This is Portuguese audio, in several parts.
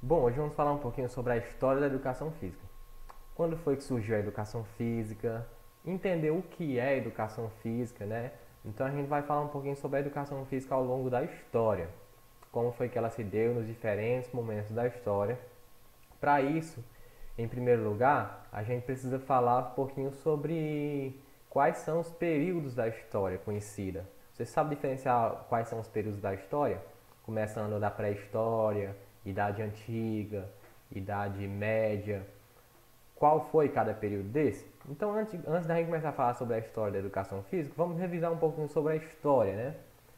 Bom, hoje vamos falar um pouquinho sobre a história da educação física. Quando foi que surgiu a educação física? Entender o que é educação física, né? Então a gente vai falar um pouquinho sobre a educação física ao longo da história. Como foi que ela se deu nos diferentes momentos da história. Para isso, em primeiro lugar, a gente precisa falar um pouquinho sobre quais são os períodos da história conhecida. Você sabe diferenciar quais são os períodos da história? Começando da pré-história, Idade Antiga, Idade Média. Qual foi cada período desse? Então, antes da gente começar a falar sobre a história da educação física, vamos revisar um pouquinho sobre a história, né?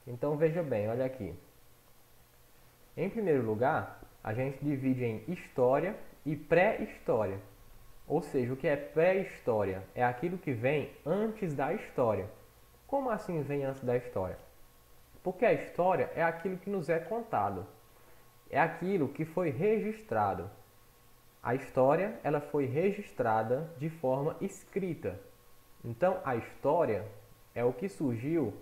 Então, veja bem, olha aqui. Em primeiro lugar, a gente divide em história e pré-história. Ou seja, o que é pré-história? É aquilo que vem antes da história. Como assim vem antes da história? Porque a história é aquilo que nos é contado, é aquilo que foi registrado. A história ela foi registrada de forma escrita. Então, a história é o que surgiu,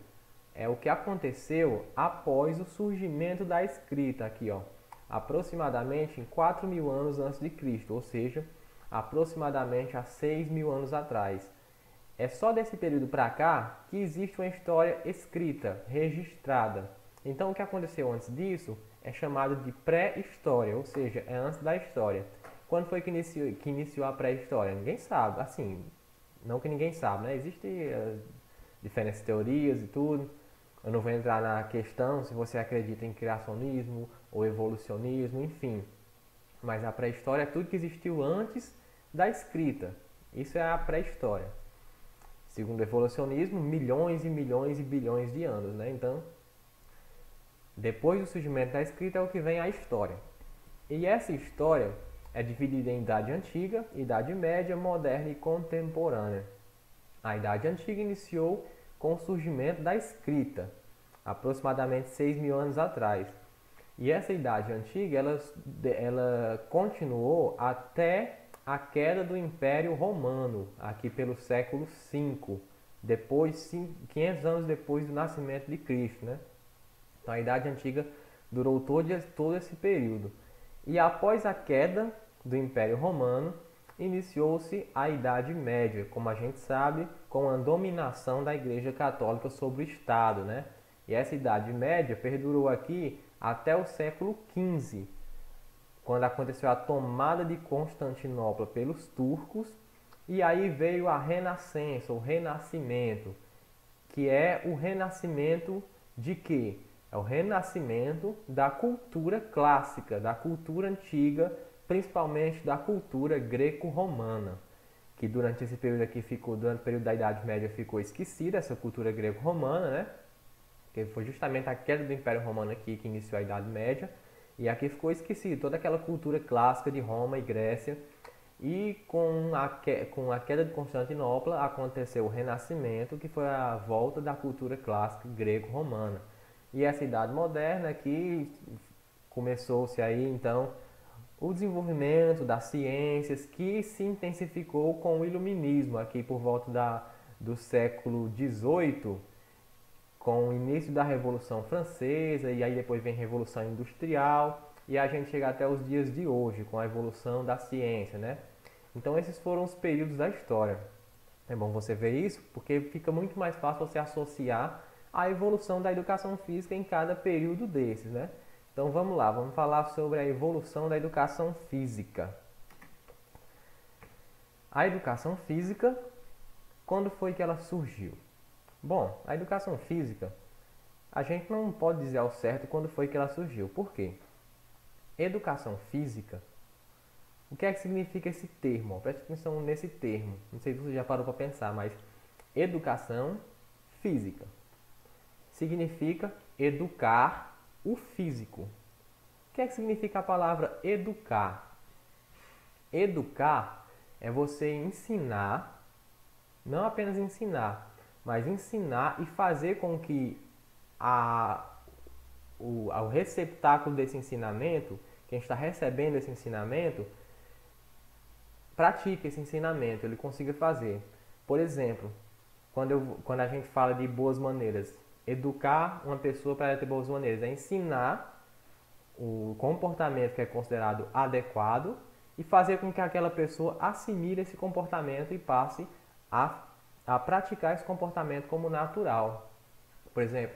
é o que aconteceu após o surgimento da escrita aqui, ó, aproximadamente em 4.000 anos antes de Cristo, ou seja, aproximadamente há 6.000 anos atrás. É só desse período para cá que existe uma história escrita, registrada. Então, o que aconteceu antes disso é chamado de pré-história, ou seja, é antes da história. Quando foi que iniciou a pré-história? Ninguém sabe. Assim, não que ninguém sabe, né? Existem diferentes teorias e tudo. Eu não vou entrar na questão se você acredita em criacionismo ou evolucionismo, enfim. Mas a pré-história é tudo que existiu antes da escrita. Isso é a pré-história. Segundo o evolucionismo, milhões e milhões e bilhões de anos, né? Então, depois do surgimento da escrita é o que vem a história. E essa história é dividida em Idade Antiga, Idade Média, Moderna e Contemporânea. A Idade Antiga iniciou com o surgimento da escrita, aproximadamente 6.000 anos atrás. E essa Idade Antiga ela continuou até a queda do Império Romano, aqui pelo século V, depois, 500 anos depois do nascimento de Cristo, né? Então a Idade Antiga durou todo esse período. E após a queda do Império Romano, iniciou-se a Idade Média, como a gente sabe, com a dominação da Igreja Católica sobre o Estado, né? E essa Idade Média perdurou aqui até o século XV, quando aconteceu a tomada de Constantinopla pelos turcos, e aí veio a Renascença, o Renascimento, que é o renascimento de quê? É o renascimento da cultura clássica, da cultura antiga, principalmente da cultura greco-romana, que durante esse período aqui ficou, durante o período da Idade Média ficou esquecida essa cultura greco-romana, né? Que foi justamente a queda do Império Romano aqui que iniciou a Idade Média, e aqui ficou esquecido toda aquela cultura clássica de Roma e Grécia. E com a queda de Constantinopla aconteceu o Renascimento, que foi a volta da cultura clássica grego-romana. E essa Idade Moderna que começou-se aí então o desenvolvimento das ciências que se intensificou com o Iluminismo aqui por volta do século XVIII, com o início da Revolução Francesa, e aí depois vem a Revolução Industrial, e a gente chega até os dias de hoje, com a evolução da ciência, né? Então esses foram os períodos da história. É bom você ver isso, porque fica muito mais fácil você associar a evolução da educação física em cada período desses, né? Então vamos lá, vamos falar sobre a evolução da educação física. A educação física, quando foi que ela surgiu? Bom, a educação física, a gente não pode dizer ao certo quando foi que ela surgiu. Por quê? Educação física, o que é que significa esse termo? Preste atenção nesse termo. Não sei se você já parou para pensar, mas educação física significa educar o físico. O que é que significa a palavra educar? Educar é você ensinar, não apenas ensinar, mas ensinar e fazer com que o receptáculo desse ensinamento, quem está recebendo esse ensinamento, pratique esse ensinamento, ele consiga fazer. Por exemplo, quando a gente fala de boas maneiras, educar uma pessoa para ter boas maneiras é ensinar o comportamento que é considerado adequado e fazer com que aquela pessoa assimile esse comportamento e passe a praticar esse comportamento como natural. Por exemplo,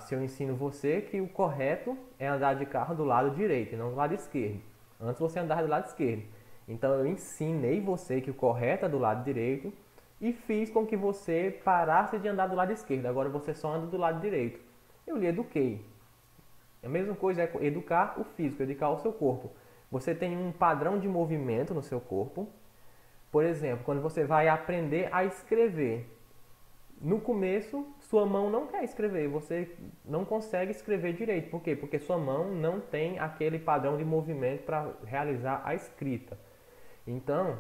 se eu ensino você que o correto é andar de carro do lado direito e não do lado esquerdo. Antes você andava do lado esquerdo. Então eu ensinei você que o correto é do lado direito e fiz com que você parasse de andar do lado esquerdo. Agora você só anda do lado direito. Eu lhe eduquei. A mesma coisa é educar o físico, educar o seu corpo. Você tem um padrão de movimento no seu corpo. Por exemplo, quando você vai aprender a escrever, no começo sua mão não quer escrever, você não consegue escrever direito. Por quê? Porque sua mão não tem aquele padrão de movimento para realizar a escrita. Então,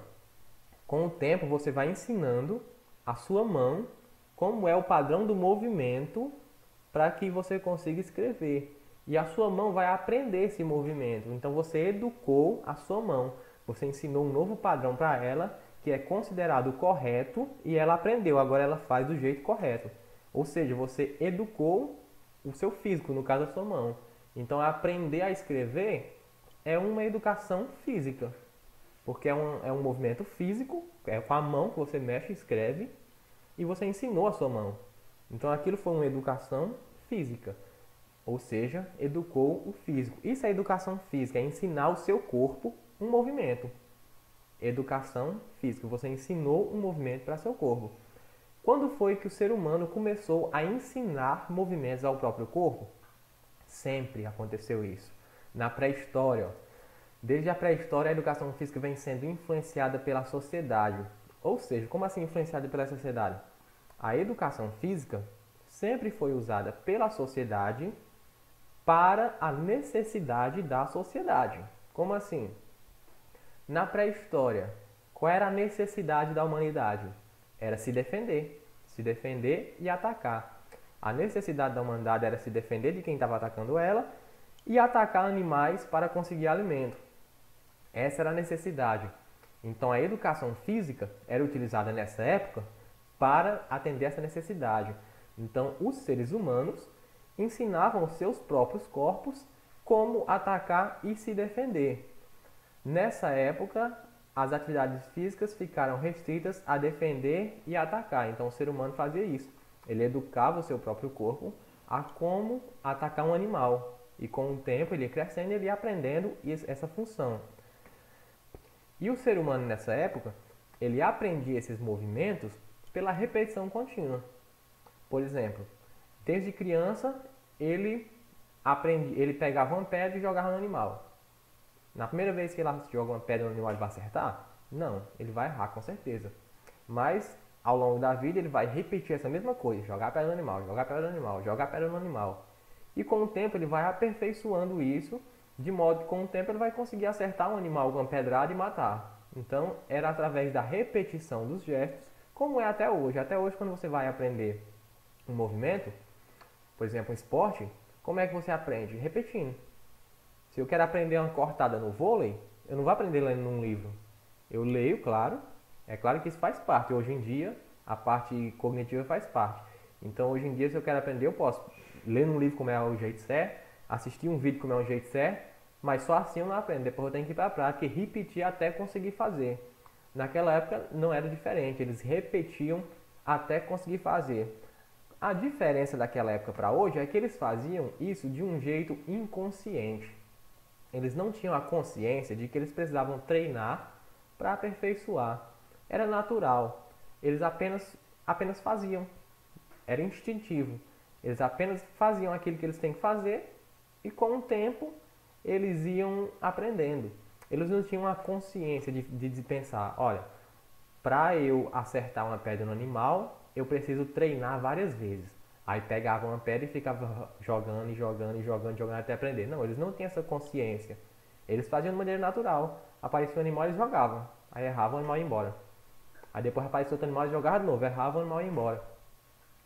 com o tempo você vai ensinando a sua mão como é o padrão do movimento para que você consiga escrever. E a sua mão vai aprender esse movimento. Então você educou a sua mão. Você ensinou um novo padrão para ela que é considerado correto e ela aprendeu. Agora ela faz do jeito correto. Ou seja, você educou o seu físico, no caso a sua mão. Então aprender a escrever é uma educação física. Porque é um movimento físico, é com a mão que você mexe e escreve, e você ensinou a sua mão. Então aquilo foi uma educação física, ou seja, educou o físico. Isso é educação física, é ensinar o seu corpo um movimento. Educação física, você ensinou um movimento para seu corpo. Quando foi que o ser humano começou a ensinar movimentos ao próprio corpo? Sempre aconteceu isso. Na pré-história, desde a pré-história, a educação física vem sendo influenciada pela sociedade. Ou seja, como assim influenciada pela sociedade? A educação física sempre foi usada pela sociedade para a necessidade da sociedade. Como assim? Na pré-história, qual era a necessidade da humanidade? Era se defender e atacar. A necessidade da humanidade era se defender de quem estava atacando ela e atacar animais para conseguir alimento. Essa era a necessidade. Então a educação física era utilizada nessa época para atender essa necessidade. Então os seres humanos ensinavam os seus próprios corpos como atacar e se defender. Nessa época, as atividades físicas ficaram restritas a defender e atacar. Então o ser humano fazia isso. Ele educava o seu próprio corpo a como atacar um animal. E com o tempo ele ia crescendo e ele ia aprendendo essa função. E o ser humano nessa época, ele aprendia esses movimentos pela repetição contínua. Por exemplo, desde criança, ele pegava uma pedra e jogava no animal. Na primeira vez que ele joga uma pedra no animal, ele vai acertar? Não, ele vai errar com certeza. Mas, ao longo da vida, ele vai repetir essa mesma coisa. Jogar pedra no animal, jogar pedra no animal, jogar pedra no animal. E com o tempo ele vai aperfeiçoando isso, de modo que com o tempo ele vai conseguir acertar um animal com uma pedrada e matar. Então, era através da repetição dos gestos, como é até hoje. Até hoje, quando você vai aprender um movimento, por exemplo, um esporte, como é que você aprende? Repetindo. Se eu quero aprender uma cortada no vôlei, eu não vou aprender lendo num livro. Eu leio, claro. É claro que isso faz parte. Hoje em dia, a parte cognitiva faz parte. Então, hoje em dia, se eu quero aprender, eu posso ler num livro como é o jeito certo, assistir um vídeo como é o jeito certo, mas só assim eu não aprendo. Depois eu tenho que ir para a prática e repetir até conseguir fazer. Naquela época não era diferente. Eles repetiam até conseguir fazer. A diferença daquela época para hoje é que eles faziam isso de um jeito inconsciente. Eles não tinham a consciência de que eles precisavam treinar para aperfeiçoar. Era natural. Eles apenas faziam. Era instintivo. Eles apenas faziam aquilo que eles têm que fazer e com o tempo eles iam aprendendo. Eles não tinham a consciência de pensar, olha, para eu acertar uma pedra no animal, eu preciso treinar várias vezes. Aí pegavam uma pedra e ficavam jogando e jogando e jogando, jogando até aprender. Não, eles não tinham essa consciência. Eles faziam de maneira natural. Aparecia um animal, eles jogavam. Aí erravam, o animal ia embora. Aí depois aparecia outro animal, eles jogavam de novo. Erravam, o animal ia embora.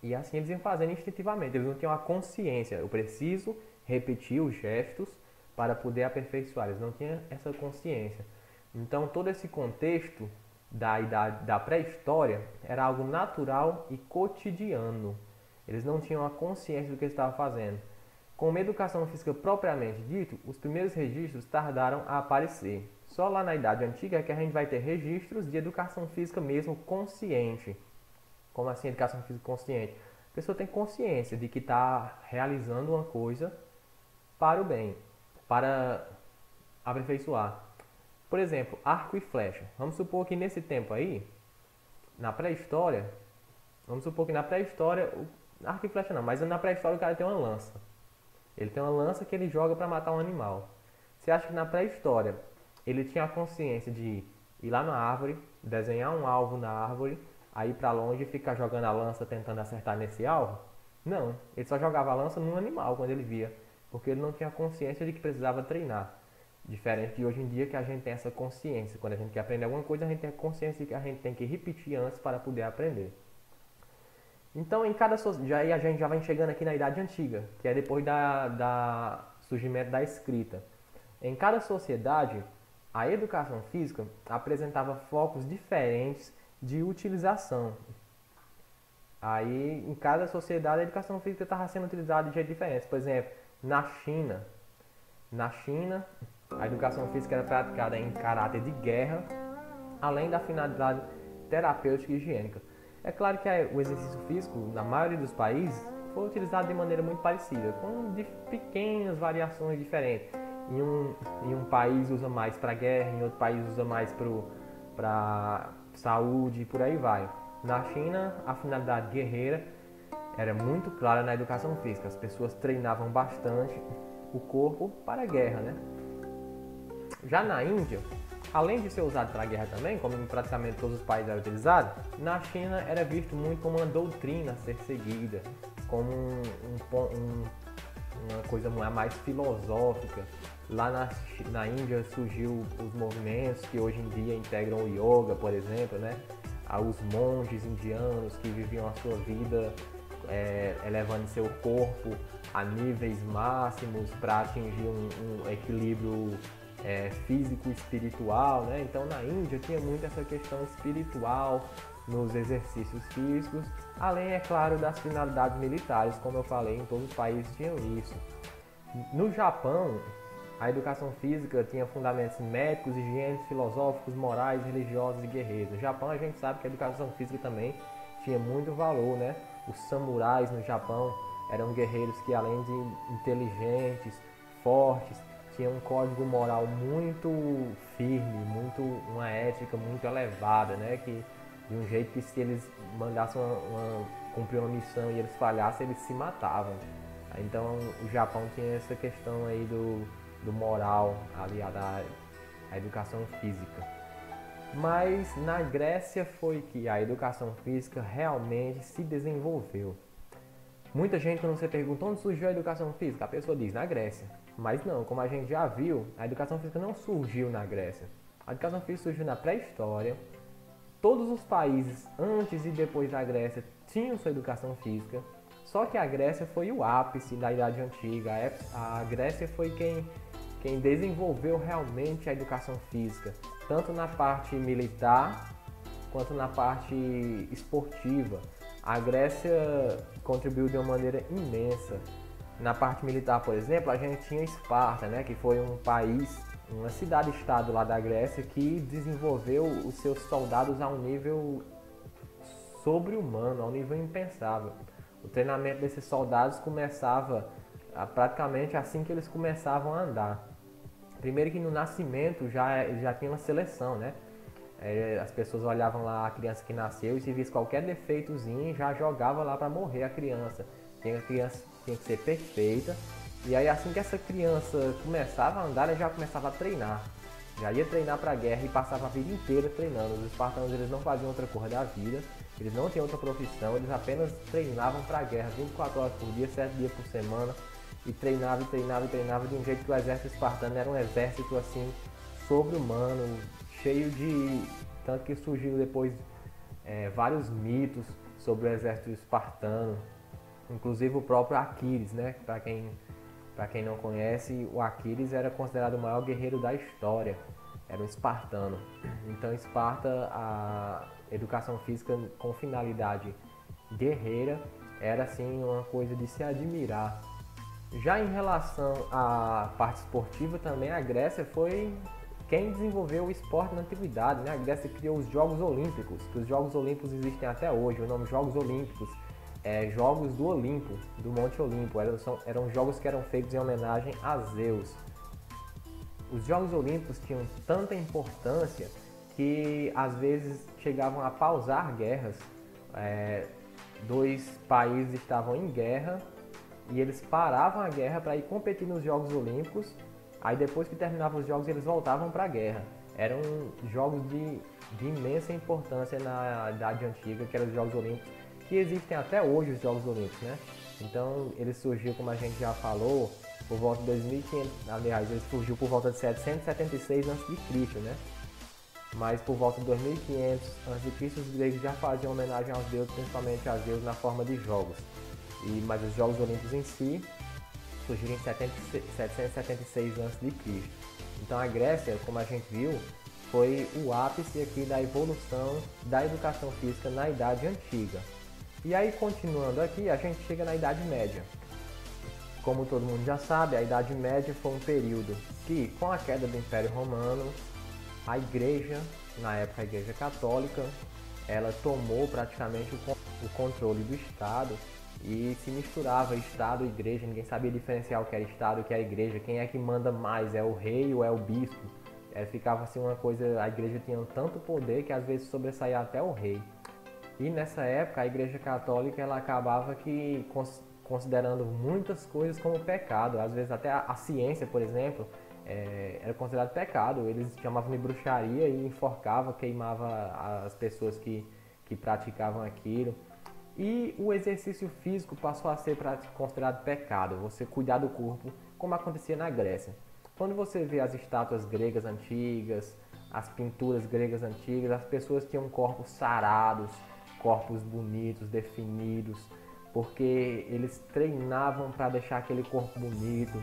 E assim eles iam fazendo instintivamente. Eles não tinham a consciência. Eu preciso repetir os gestos para poder aperfeiçoar. Eles não tinham essa consciência. Então todo esse contexto da pré-história era algo natural e cotidiano. Eles não tinham a consciência do que eles estavam fazendo. Como educação física propriamente dito, os primeiros registros tardaram a aparecer. Só lá na Idade Antiga é que a gente vai ter registros de educação física mesmo consciente. Como assim educação física consciente? A pessoa tem consciência de que está realizando uma coisa para o bem, para aperfeiçoar. Por exemplo, arco e flecha. Vamos supor que nesse tempo aí, na pré-história, arco e flecha não, mas na pré-história o cara tem uma lança. Ele tem uma lança que ele joga para matar um animal. Você acha que na pré-história ele tinha a consciência de ir lá na árvore, desenhar um alvo na árvore, aí ir para longe e ficar jogando a lança tentando acertar nesse alvo? Não, ele só jogava a lança num animal quando ele via, porque ele não tinha consciência de que precisava treinar. Diferente de hoje em dia que a gente tem essa consciência. Quando a gente quer aprender alguma coisa, a gente tem a consciência de que a gente tem que repetir antes para poder aprender. Então, em cada sociedade, a gente já vai chegando aqui na Idade Antiga, que é depois da surgimento da escrita. Em cada sociedade, a educação física apresentava focos diferentes de utilização. Aí, em cada sociedade, a educação física estava sendo utilizada de jeito diferente. Por exemplo, na China, a educação física era praticada em caráter de guerra, além da finalidade terapêutica e higiênica. É claro que o exercício físico, na maioria dos países, foi utilizado de maneira muito parecida, com pequenas variações diferentes. Em um país usa mais para guerra, em outro país usa mais para saúde e por aí vai. Na China, a finalidade guerreira era muito clara na educação física. As pessoas treinavam bastante o corpo para a guerra, né? Já na Índia, além de ser usado para a guerra também, como em praticamente todos os países era utilizado, na China era visto muito como uma doutrina a ser seguida, como uma coisa mais filosófica. Lá na Índia surgiu os movimentos que hoje em dia integram o yoga, por exemplo, né? Os monges indianos que viviam a sua vida elevando seu corpo a níveis máximos para atingir um equilíbrio físico e espiritual, né? Então na Índia tinha muito essa questão espiritual nos exercícios físicos, além, é claro, das finalidades militares, como eu falei, em todos os países tinham isso. No Japão, a educação física tinha fundamentos médicos, higiênicos, filosóficos, morais, religiosos e guerreiros. No Japão a gente sabe que a educação física também tinha muito valor, né? Os samurais no Japão eram guerreiros que, além de inteligentes, fortes, tinham um código moral muito firme, uma ética muito elevada, né? Que, de um jeito que, se eles mandassem cumprir uma missão e eles falhassem, eles se matavam. Então o Japão tinha essa questão aí do moral aliada à educação física. Mas na Grécia foi que a educação física realmente se desenvolveu. Muita gente, quando você pergunta onde surgiu a educação física, a pessoa diz na Grécia. Mas não, como a gente já viu, a educação física não surgiu na Grécia. A educação física surgiu na pré-história. Todos os países antes e depois da Grécia tinham sua educação física. Só que a Grécia foi o ápice da Idade Antiga. A Grécia foi quem desenvolveu realmente a educação física, tanto na parte militar quanto na parte esportiva. A Grécia contribuiu de uma maneira imensa. Na parte militar, por exemplo, a gente tinha Esparta, né, que foi um país, uma cidade-estado lá da Grécia que desenvolveu os seus soldados a um nível sobre-humano, a um nível impensável. O treinamento desses soldados começava praticamente assim que eles começavam a andar. Primeiro que no nascimento já tinha uma seleção, né? As pessoas olhavam lá a criança que nasceu e se visse qualquer defeitozinho, já jogava lá para morrer a criança. A criança tinha que ser perfeita. E aí, assim que essa criança começava a andar, ela já começava a treinar. Já ia treinar para a guerra e passava a vida inteira treinando. Os espartanos, eles não faziam outra coisa da vida, eles não tinham outra profissão, eles apenas treinavam para a guerra 24 horas por dia, 7 dias por semana. E treinava de um jeito que o exército espartano era um exército assim sobre-humano, cheio de... Tanto que surgiu depois vários mitos sobre o exército espartano, inclusive o próprio Aquiles, né? Para quem não conhece, o Aquiles era considerado o maior guerreiro da história, era um espartano. Então Esparta, a educação física com finalidade guerreira, era assim uma coisa de se admirar. Já em relação à parte esportiva também, a Grécia foi quem desenvolveu o esporte na antiguidade, né? A Grécia criou os Jogos Olímpicos, que os Jogos Olímpicos existem até hoje. O nome Jogos Olímpicos é Jogos do Olimpo, do Monte Olimpo. Eram jogos que eram feitos em homenagem a Zeus. Os Jogos Olímpicos tinham tanta importância que às vezes chegavam a pausar guerras. Dois países estavam em guerra e eles paravam a guerra para ir competir nos Jogos Olímpicos. Aí depois que terminavam os jogos, eles voltavam para a guerra. Eram jogos de imensa importância na Idade Antiga, que eram os Jogos Olímpicos, que existem até hoje os Jogos Olímpicos, né? Então ele surgiu, como a gente já falou, por volta de 2500, aliás, ele surgiu por volta de 776 a.C., né? Mas por volta de 2500 a.C., os gregos já faziam homenagem aos deuses, principalmente a Zeus, na forma de jogos. Mas os Jogos Olímpicos em si surgiram em 776 a.C. Então a Grécia, como a gente viu, foi o ápice aqui da evolução da educação física na Idade Antiga. E aí, continuando aqui, a gente chega na Idade Média. Como todo mundo já sabe, a Idade Média foi um período que, com a queda do Império Romano, a Igreja, na época a Igreja Católica, ela tomou praticamente o controle do Estado e se misturava Estado e Igreja, ninguém sabia diferenciar o que era Estado e o que era Igreja, quem é que manda mais, é o rei ou é o bispo. Ficava assim uma coisa, a Igreja tinha tanto poder que às vezes sobressaía até o rei. E nessa época a Igreja Católica ela acabava que considerando muitas coisas como pecado, às vezes até a ciência, por exemplo, era considerado pecado, eles chamavam de bruxaria e enforcava, queimava as pessoas que praticavam aquilo. E o exercício físico passou a ser considerado pecado, você cuidar do corpo, como acontecia na Grécia. Quando você vê as estátuas gregas antigas, as pinturas gregas antigas, as pessoas tinham corpos sarados, corpos bonitos, definidos, porque eles treinavam para deixar aquele corpo bonito,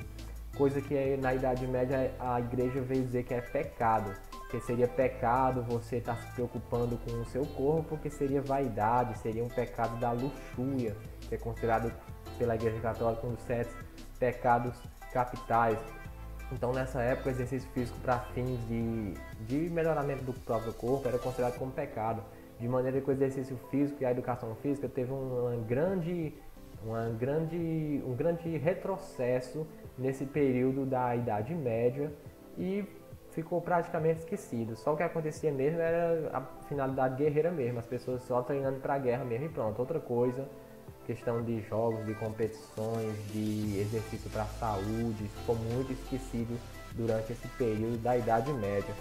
coisa que na Idade Média a igreja veio dizer que é pecado, que seria pecado você estar se preocupando com o seu corpo, que seria vaidade, seria um pecado da luxúria, que é considerado pela Igreja Católica um dos 7 pecados capitais. Então nessa época o exercício físico para fins de melhoramento do próprio corpo era considerado como pecado, de maneira que o exercício físico e a educação física teve um grande retrocesso nesse período da Idade Média e ficou praticamente esquecido. Só o que acontecia mesmo era a finalidade guerreira mesmo, as pessoas só treinando para a guerra mesmo e pronto. Outra coisa, questão de jogos, de competições, de exercício para a saúde, ficou muito esquecido durante esse período da Idade Média.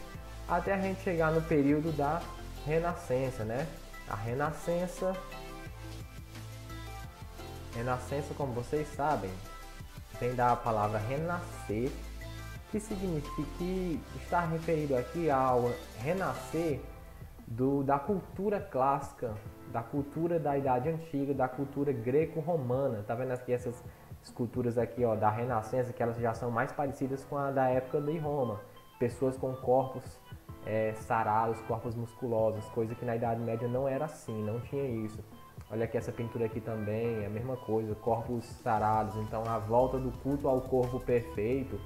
Até a gente chegar no período da Renascença, né? A Renascença, como vocês sabem, vem da palavra renascer, que significa que está referido aqui ao renascer da cultura clássica, da cultura da Idade Antiga, da cultura greco-romana. Tá vendo aqui essas esculturas aqui, ó, da Renascença, que elas já são mais parecidas com a da época de Roma. Pessoas com corpos sarados, corpos musculosos, coisa que na Idade Média não era assim, não tinha isso. Olha aqui essa pintura aqui também, é a mesma coisa, corpos sarados. Então a volta do culto ao corpo perfeito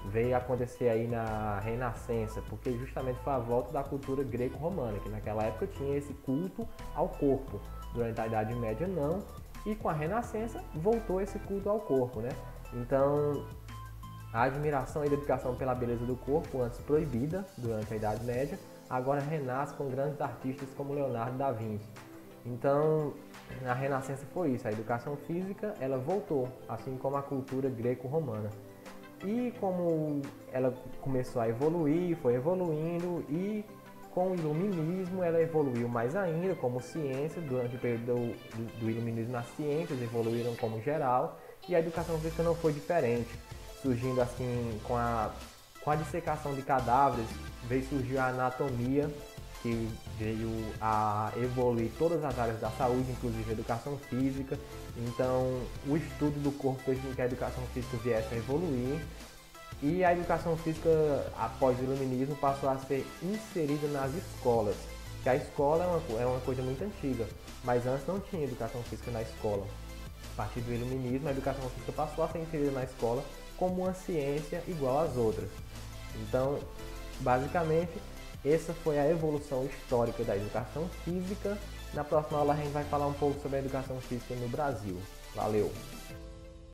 veio acontecer aí na Renascença, porque justamente foi a volta da cultura greco-romana, que naquela época tinha esse culto ao corpo. Durante a Idade Média não, e com a Renascença voltou esse culto ao corpo, né? Então a admiração e dedicação pela beleza do corpo, antes proibida durante a Idade Média, agora renasce com grandes artistas como Leonardo da Vinci. Então, a Renascença foi isso, a educação física ela voltou, assim como a cultura greco-romana. E como ela começou a evoluir, foi evoluindo, e com o iluminismo ela evoluiu mais ainda como ciência. Durante o período do iluminismo, as ciências evoluíram como geral, e a educação física não foi diferente, surgindo assim com a dissecação de cadáveres, veio surgir a anatomia, que veio a evoluir todas as áreas da saúde, inclusive a educação física. Então, o estudo do corpo fez com que a educação física viesse a evoluir, e a educação física, após o iluminismo, passou a ser inserida nas escolas, que a escola é uma coisa muito antiga, mas antes não tinha educação física na escola. A partir do iluminismo, a educação física passou a ser inserida na escola como uma ciência igual às outras. Então, basicamente, essa foi a evolução histórica da educação física. Na próxima aula a gente vai falar um pouco sobre a educação física no Brasil. Valeu!